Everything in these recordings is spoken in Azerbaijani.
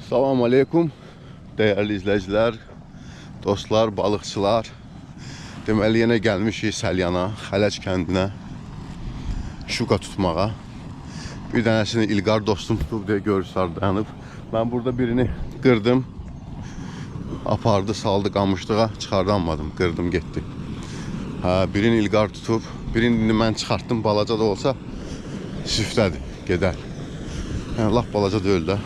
Salam aleykum, değerli izləyicilər, dostlar, balıqçılar. Deməli, yenə gəlmişik Səlyana, Xələc kəndinə şuka tutmağa. Bir dənəsini İlqar dostum tutub deyə görürsünüz dayanıb. Mən burada birini qırdım, apardı, saldı qamışlığa, çıxardanmadım, qırdım, getdi. Birini İlqar tutub, birini mən çıxartdım, balaca da olsa şiftədir, gedər. Yəni, laf balaca deyil də.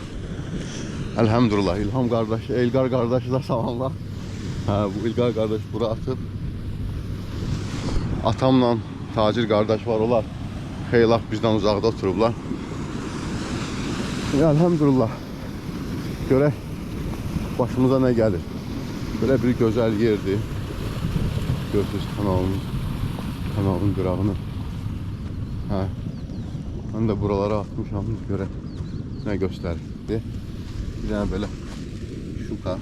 Elhamdülillah, İlham kardeş, İlqar kardeşi de salamlar. Bu İlqar kardeş bura atıb. Atamla tacir kardeş var, onlar xeyli bizden uzaqda oturublar. Elhamdülillah. Görək başımıza ne gelir. Böyle bir güzel yerdir. Görsünüz kanalın qırağını. Ben de buralara atmışam, görək ne gösterir. Bir tane böyle şuka.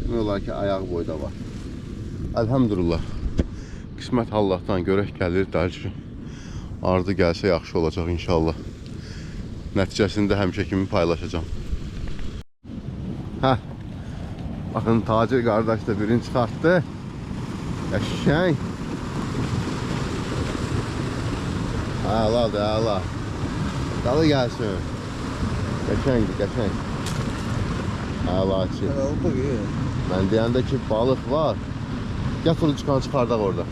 Ne olar ki ayak boyda var. Elhamdülillah. Qismət Allah'tan görək gəlir. Dərci ardı gəlsə yaxşı olacaq inşallah. Nəticəsində həmişə kimi paylaşacağım. Bakın tacir kardeş de birini çıxartdı. Eşşəng. Hala. Dalı gəlsin. Qəşəngdir, qəşəng. Hala ki. Mən deyəndə ki balıq var. Gətir onu çıxardaq orada.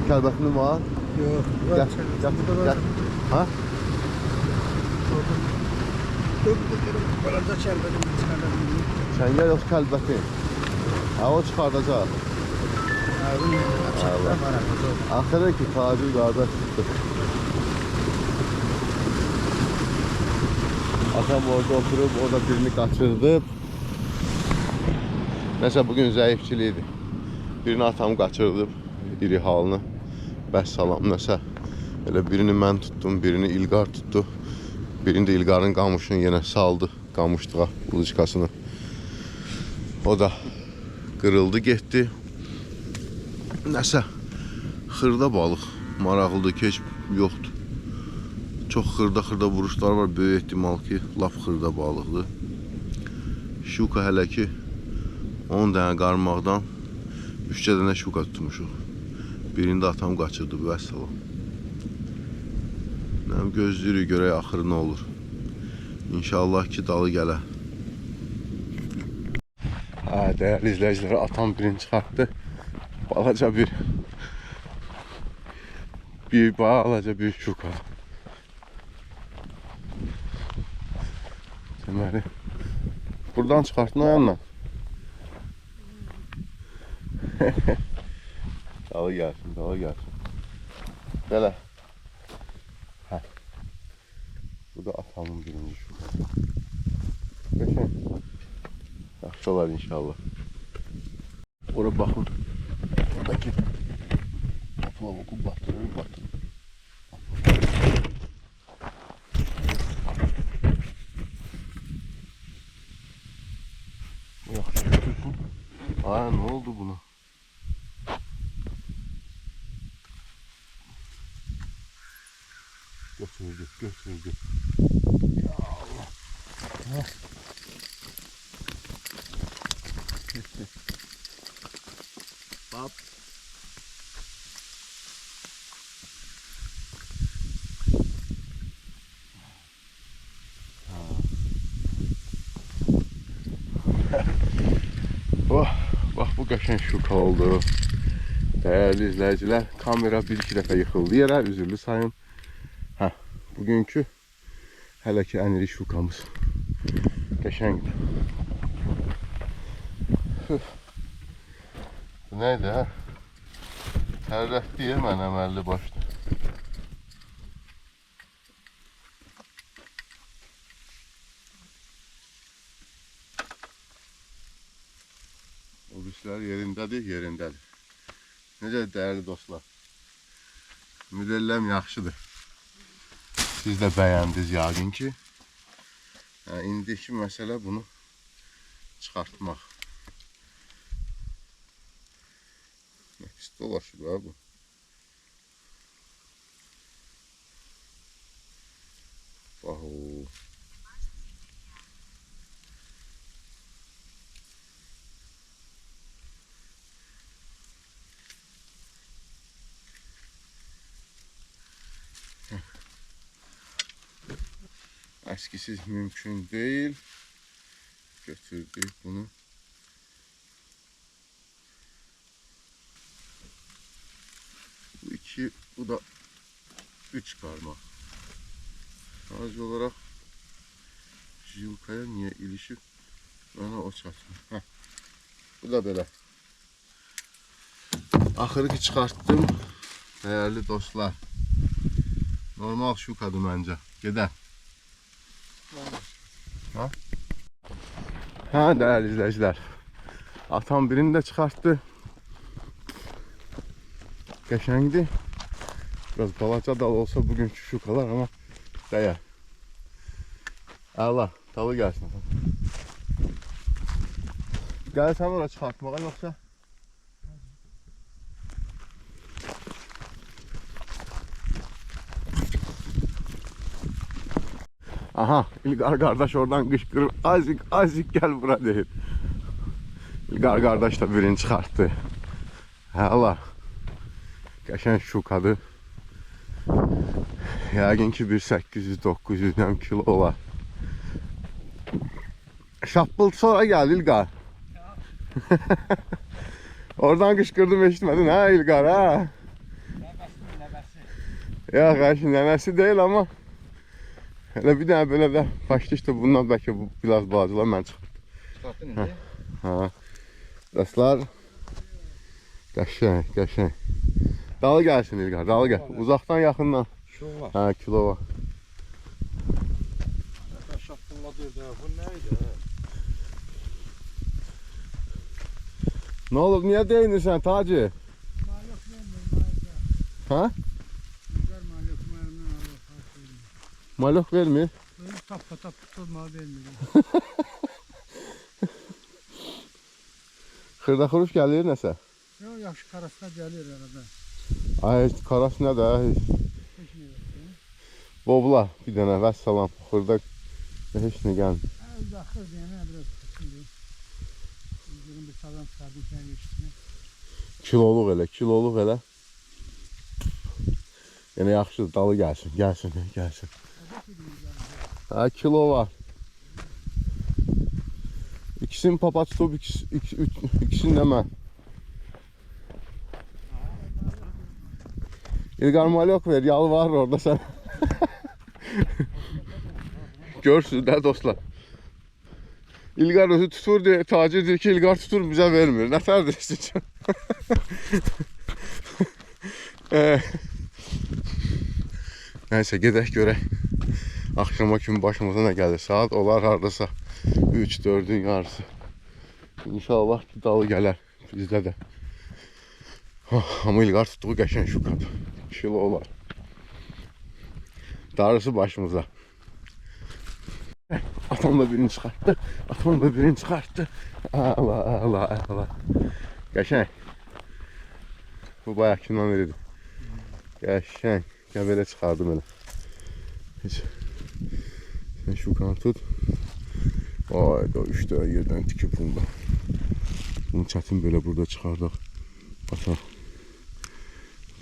Kəlbətinin var? Yox. Gətir. Ha? Balaca kəlbətini çıxardaq. Çəngəl yox kəlbətin. O çıxardacaq. Axırı ki tacir qardaş tutdu. Atam orada oturup orada birini kaçırdı. Neyse bugün zayıfçılıydı. Birini atam kaçırdı. İri halını. Bəssalam nəsə. Elə birini mən tuttum, birini İlqar tuttu. Birini de İlqarın qamışını yenə saldı. Qamışlığa uluçkasını. O da qırıldı getdi. Nəsə xırda balıq. Maraqlıdır ki heç yoxdur. Çok xırda vuruşlar var. Böyük ihtimal ki laf xırda balıqdır. Şuka hələ ki 10 dənə qarmaqdan 3 dənə şuka tutmuşuq. Birində atam qaçırdı. Vəssalam. Gözləyirik görək axırı nə olur. İnşallah ki dalı gələ. Değerli izləyicilər, atam birini çıxartdı. Balaca bir şuka. Deməli, buradan çıxartın ayağınla. Dalı gəlsin. Belə. Bu da atamın birinci şuka. Qəşəng. Yaxşı olar inşallah. Ora baxın. Oradakı plavıqı batırır. Yaxşı götürsün. Ne oldu buna? Götürdü. Ya Allah. Bak. Bak bu qəşəng şuka oldu. Değerli izləyicilər, kamera bir-iki dəfə yıxıldı yerə, üzürlü sayın. Bugünkü hələ ki ən iri şukamız. Qəşəngdir. Bu neydi ha? Tərrətdi ya mən əməlli başda. O bizlər yerindədir. Necə değerli dostlar? Müdəlləm yaxşıdır. Siz de beğendiniz yəqin ki. İndiki məsələ bunu çıxartmaq. Pis dolaşıb ha bu. Bax o. əskisiz mümkün değil. Götürdük bunu. Bu 2, bu da 3 karma. Sadece olarak jilkaya niye ilişip bana o çatmıyor. Bu da böyle. Axırı ki çıxartdım. Değerli dostlar. Normal şukadı məncə. Gedək. Ha, değerli izleyiciler. Atam birini de çıkarttı. Qəşəngdir. Biraz balaca dal olsa bugün şukalar ama değer. Allah, dalı gelsin. Gel sen oraya çıkartmağa yoksa. Aha, İlgar kardeş oradan kışkırır. Azıcık gel buraya değil. İlgar kardeş da birini çıkarttı. Allah. Qəşəng şukadı. Yəqin ki 1.800-900 kilo olar. Şappıltı sonra geldi İlgar. Oradan kışkırdım eşitmedin ha İlgar ha. Ya karşı nenesi değil ama. Hele bir tane böyle de başlı işte bundan belki biraz bağcılar ben çıkarttım. Çıkarttın indi. Ha. Dostlar. Qəşəng. Dalı gelsin İlgar, dalı gel. Uzaktan yakından. Şu var. Ha, kilo var. Şapılladı da. Bu neydi? Ne olur niye değinirsen Taci? Maliyet vermiyor, Ha? güzel maliyet vermiyor, Allah vermiyor. Malok vermiyor. Böyle tap tutulma vermiyor. Xırda xuruş gelir nəsə. Yok, yaxşı karasına gelir arada. Ay karas nə də? Hiç ne yok. Bobla bir dənə vəssalam. Xırda heç nə gəlmir. Uzakır diyene biraz tutuldu. Üzgünüm bir sağlam çıkardım kendi üstüne. Kiloluq elə. Yəni yaxşı dalı gəlsin. Ha, kilo var. İkisini papa tutub, ikisini də mən. İlgar malok ver, yalvarır orada sen. Görsünüz də dostlar. İlgar özü tutur diye, Taci deyir ki İlgar tutur bize vermir. Ne tərdir istəyəcəm? Neyse gedək görək. Akşama kimi başımıza ne gelir? Saat olar hardasa 3-4'ün yarısı. İnşallah dalı gələr bizdə də. Ama İlgar tutduğu qəşəng şu qap. Kilo olar. Darısı başımıza. Atam da birini çıkarttı. Allah. Qəşəng. Bu bayağı kimden verirdi. Qəşəng. Gəl belə çıxardım elə. Heç. Sen şu kanı tut. Ayda 3 tane yerden tikip bunda. Bunu çətin böyle burada çıxardaq. Batar.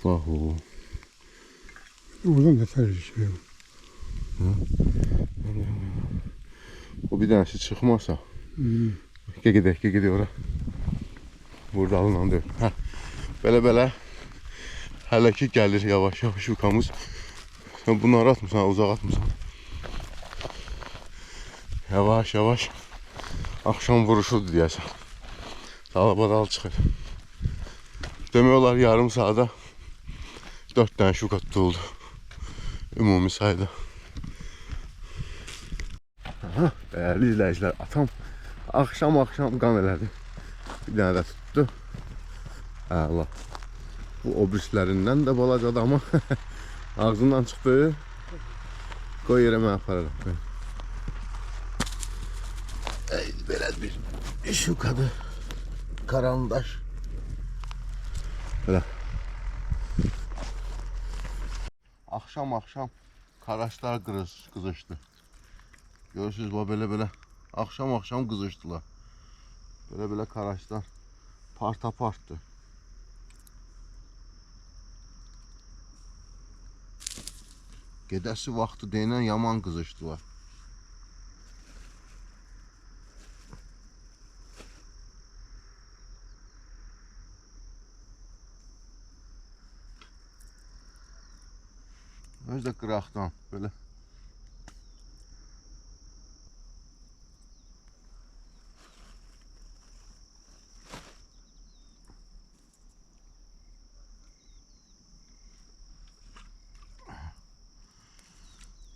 Bak o. Oradan da tercih. O bir tanesi çıkmazsa. Gedək ora. Burada alınan deyil. Belə. Hələ ki gəlir yavaş yukamız. Sen bunları atmısan, uzaq atmısan. Yavaş. Akşam vuruşuldu deyəsən. Dal çıxır. Demək olar yarım saata 4 tane şuka tutuldu. Ümumi sayıda. Aha, değerli izleyiciler, atam akşam qan elədi. Bir tane de tuttu. Allah. Bu obrislerinden de balacadı ama ağzından çıktı. Koy yerə mən apararım. Belə bir şukadı. Karandaş. Belə. Akşam karaşlar kızıştı. Görürsünüz bu belə. Akşam kızıştılar. Belə karaşlar parta-partdı. Gedəsi vaxtı deyilən yaman qızışdılar. Özü də qıraqdan belə.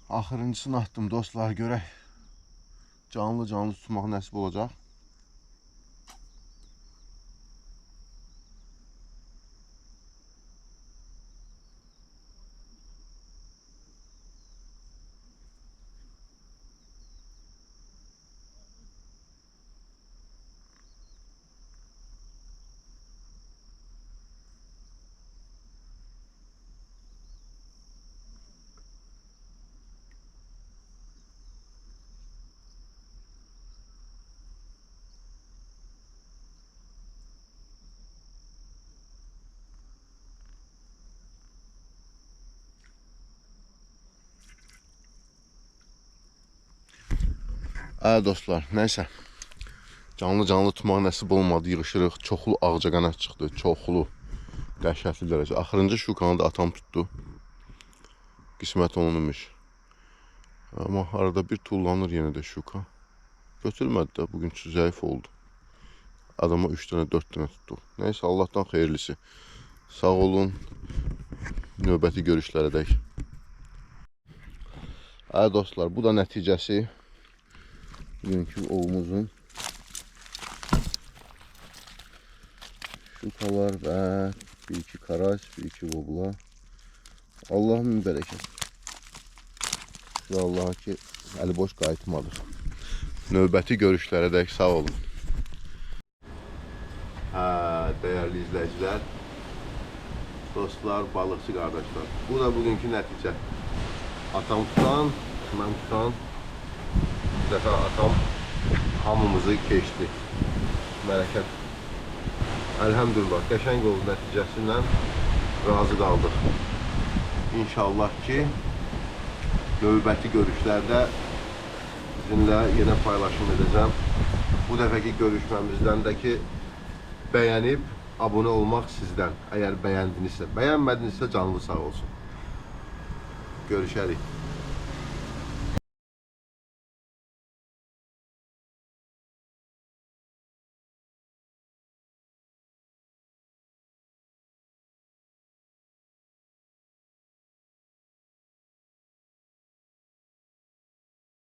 Axırıncısını atdım dostlar, görək. Canlı tutmaq nəsib olacaq. Dostlar, nəysə. Canlı tutmaq nəsib olmadı, yığışırıq. Çoxlu ağcaqanad çıxdı, çoxlu. Dəhşətli dərəcə. Axırıncı şukanı da atam tutdu. Qismət olunmuş. Amma arada bir tullanır yenə də şuka. Götürmədi də, bugün zəif oldu. Adama 3 dənə, 4 dənə tutduq. Nəysə, Allahdan xeyirlisi. Sağ olun. Növbəti görüşlərədək. Dostlar, bu da nəticəsi. Bugünkü ovumuzun şukalar və bir-iki karas, bir-iki vobla. Allah'ın bərəkət. Şükür Allah'a ki, əli boş qayıtmadır. Növbəti görüşlərədək sağ olun. Dəyərli izləyicilər, dostlar, balıqçı qardaşlar. Bu da bugünkü nəticə. Atam tutan, mən tutan. Bir dəfə atam hamımızı keçdi. Mələkət. Əlhəmdülillah, qəşəng oldu nəticəsindən razı qaldıq. İnşallah ki, növbəti görüşlərdə sizinlə yenə paylaşım edəcəm. Bu dəfəki görüşməmizdən də ki, bəyənib abunə olmaq sizdən. Əgər bəyəndinizsə, bəyənmədinizsə canlı sağ olsun. Görüşərik.